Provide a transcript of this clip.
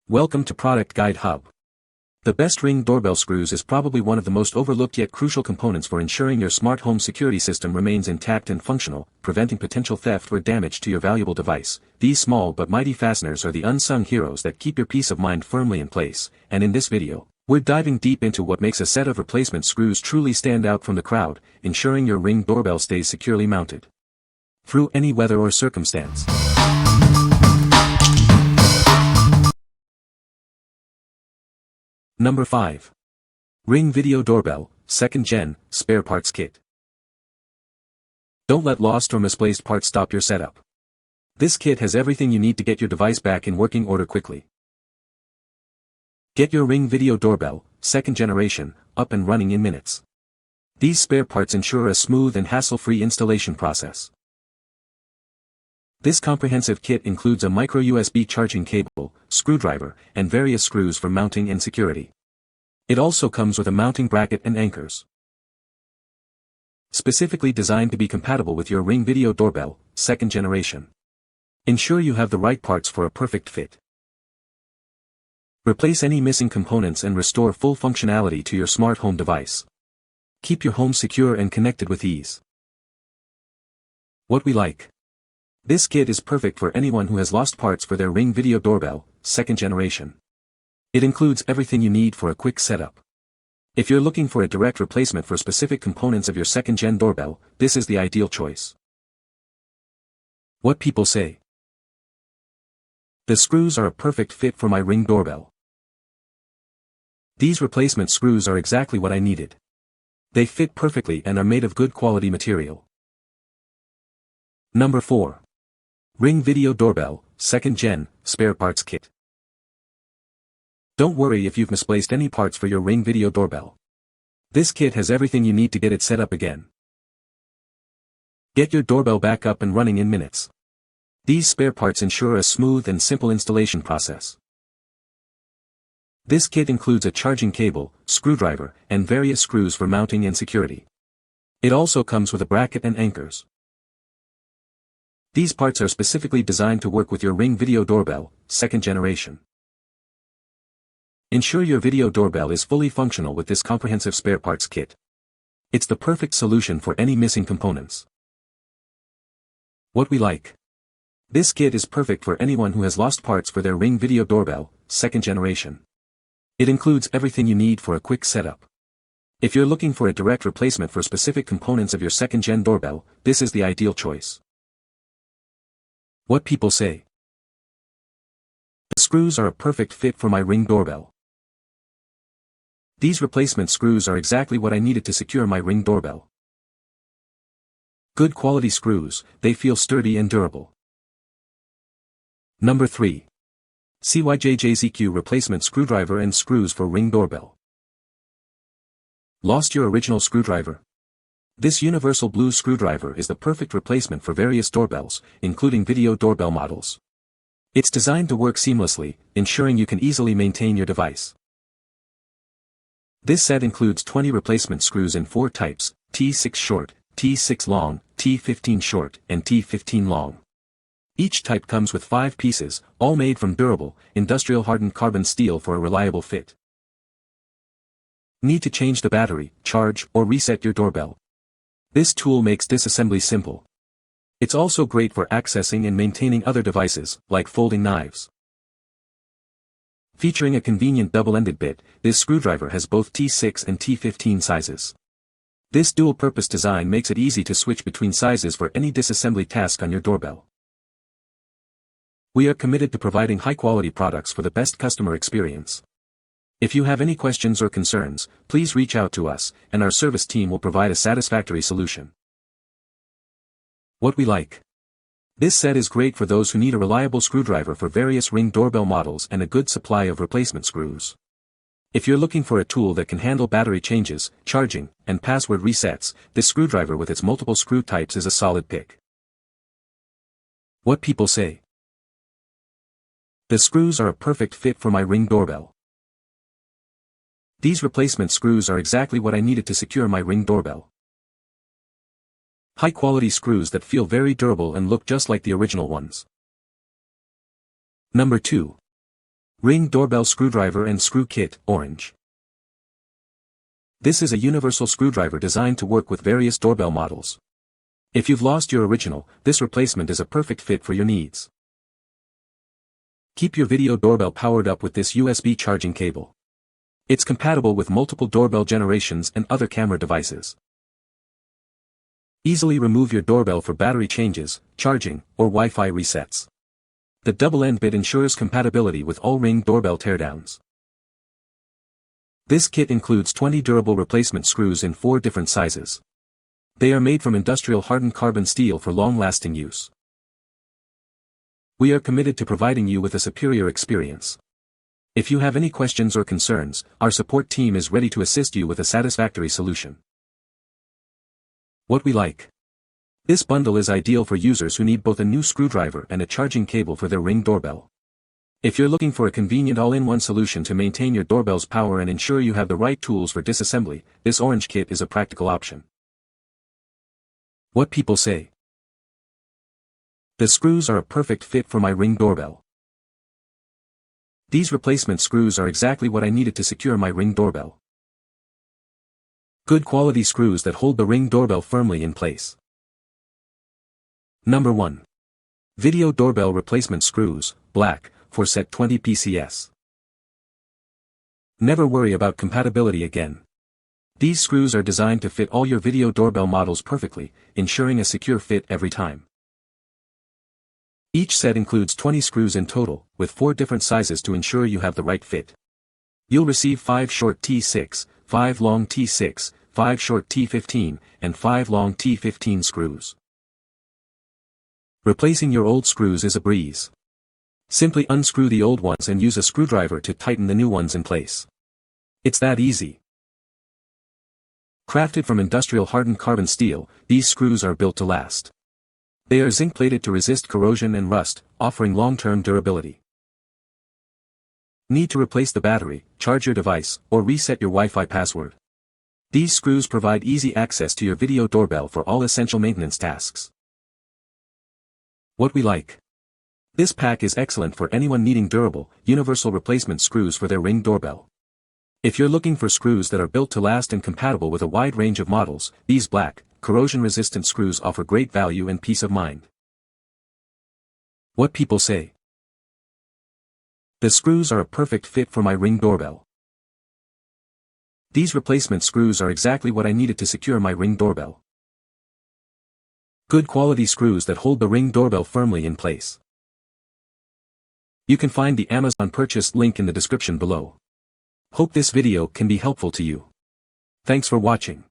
Welcome to Product Guide Hub. The best Ring doorbell screws is probably one of the most overlooked yet crucial components for ensuring your smart home security system remains intact and functional, preventing potential theft or damage to your valuable device. These small but mighty fasteners are the unsung heroes that keep your peace of mind firmly in place, and in this video, we're diving deep into what makes a set of replacement screws truly stand out from the crowd, ensuring your Ring doorbell stays securely mounted through any weather or circumstance. Number 5. Ring Video Doorbell, 2nd Gen, Spare Parts Kit. Don't let lost or misplaced parts stop your setup. This kit has everything you need to get your device back in working order quickly. Get your Ring Video Doorbell, 2nd generation, up and running in minutes. These spare parts ensure a smooth and hassle-free installation process. This comprehensive kit includes a micro USB charging cable, screwdriver, and various screws for mounting and security. It also comes with a mounting bracket and anchors. Specifically designed to be compatible with your Ring Video Doorbell, 2nd generation. Ensure you have the right parts for a perfect fit. Replace any missing components and restore full functionality to your smart home device. Keep your home secure and connected with ease. What we like. This kit is perfect for anyone who has lost parts for their Ring Video Doorbell, 2nd generation. It includes everything you need for a quick setup. If you're looking for a direct replacement for specific components of your 2nd gen doorbell, this is the ideal choice. What people say. The screws are a perfect fit for my Ring doorbell. These replacement screws are exactly what I needed. They fit perfectly and are made of good quality material. Number 4. Ring Video Doorbell, 2nd Gen, Spare Parts Kit. Don't worry if you've misplaced any parts for your Ring Video Doorbell. This kit has everything you need to get it set up again. Get your doorbell back up and running in minutes. These spare parts ensure a smooth and simple installation process. This kit includes a charging cable, screwdriver, and various screws for mounting and security. It also comes with a bracket and anchors. These parts are specifically designed to work with your Ring Video Doorbell, 2nd generation. Ensure your video doorbell is fully functional with this comprehensive spare parts kit. It's the perfect solution for any missing components. What we like. This kit is perfect for anyone who has lost parts for their Ring Video Doorbell, 2nd generation. It includes everything you need for a quick setup. If you're looking for a direct replacement for specific components of your 2nd gen doorbell, this is the ideal choice. What people say. The screws are a perfect fit for my Ring doorbell. These replacement screws are exactly what I needed to secure my Ring doorbell. Good quality screws, they feel sturdy and durable. Number 3. CYJJZQ Replacement Screwdriver and Screws for Ring Doorbell. Lost your original screwdriver? This universal blue screwdriver is the perfect replacement for various doorbells, including video doorbell models. It's designed to work seamlessly, ensuring you can easily maintain your device. This set includes 20 replacement screws in 4 types, T6 short, T6 long, T15 short, and T15 long. Each type comes with 5 pieces, all made from durable, industrial-hardened carbon steel for a reliable fit. Need to change the battery, charge, or reset your doorbell? This tool makes disassembly simple. It's also great for accessing and maintaining other devices, like folding knives. Featuring a convenient double-ended bit, this screwdriver has both T6 and T15 sizes. This dual-purpose design makes it easy to switch between sizes for any disassembly task on your doorbell. We are committed to providing high-quality products for the best customer experience. If you have any questions or concerns, please reach out to us, and our service team will provide a satisfactory solution. What we like. This set is great for those who need a reliable screwdriver for various Ring doorbell models and a good supply of replacement screws. If you're looking for a tool that can handle battery changes, charging, and password resets, this screwdriver with its multiple screw types is a solid pick. What people say. The screws are a perfect fit for my Ring doorbell. These replacement screws are exactly what I needed to secure my Ring doorbell. High-quality screws that feel very durable and look just like the original ones. Number 2. Ring Doorbell Screwdriver and Screw Kit, orange. This is a universal screwdriver designed to work with various doorbell models. If you've lost your original, this replacement is a perfect fit for your needs. Keep your video doorbell powered up with this USB charging cable. It's compatible with multiple doorbell generations and other camera devices. Easily remove your doorbell for battery changes, charging, or Wi-Fi resets. The double-end bit ensures compatibility with all Ring doorbell teardowns. This kit includes 20 durable replacement screws in 4 different sizes. They are made from industrial hardened carbon steel for long-lasting use. We are committed to providing you with a superior experience. If you have any questions or concerns, our support team is ready to assist you with a satisfactory solution. What we like. This bundle is ideal for users who need both a new screwdriver and a charging cable for their Ring doorbell. If you're looking for a convenient all-in-one solution to maintain your doorbell's power and ensure you have the right tools for disassembly, this orange kit is a practical option. What people say. The screws are a perfect fit for my Ring doorbell. These replacement screws are exactly what I needed to secure my Ring doorbell. Good quality screws that hold the Ring doorbell firmly in place. Number 1. Video Doorbell Replacement Screws, black, for set 20 PCS. Never worry about compatibility again. These screws are designed to fit all your video doorbell models perfectly, ensuring a secure fit every time. Each set includes 20 screws in total, with 4 different sizes to ensure you have the right fit. You'll receive 5 short T6, 5 long T6, 5 short T15, and 5 long T15 screws. Replacing your old screws is a breeze. Simply unscrew the old ones and use a screwdriver to tighten the new ones in place. It's that easy. Crafted from industrial hardened carbon steel, these screws are built to last. They are zinc-plated to resist corrosion and rust, offering long-term durability. Need to replace the battery, charge your device, or reset your Wi-Fi password? These screws provide easy access to your video doorbell for all essential maintenance tasks. What we like. This pack is excellent for anyone needing durable, universal replacement screws for their Ring doorbell. If you're looking for screws that are built to last and compatible with a wide range of models, these black, corrosion-resistant screws offer great value and peace of mind. What people say. The screws are a perfect fit for my Ring doorbell. These replacement screws are exactly what I needed to secure my Ring doorbell. Good quality screws that hold the Ring doorbell firmly in place. You can find the Amazon purchase link in the description below. Hope this video can be helpful to you. Thanks for watching.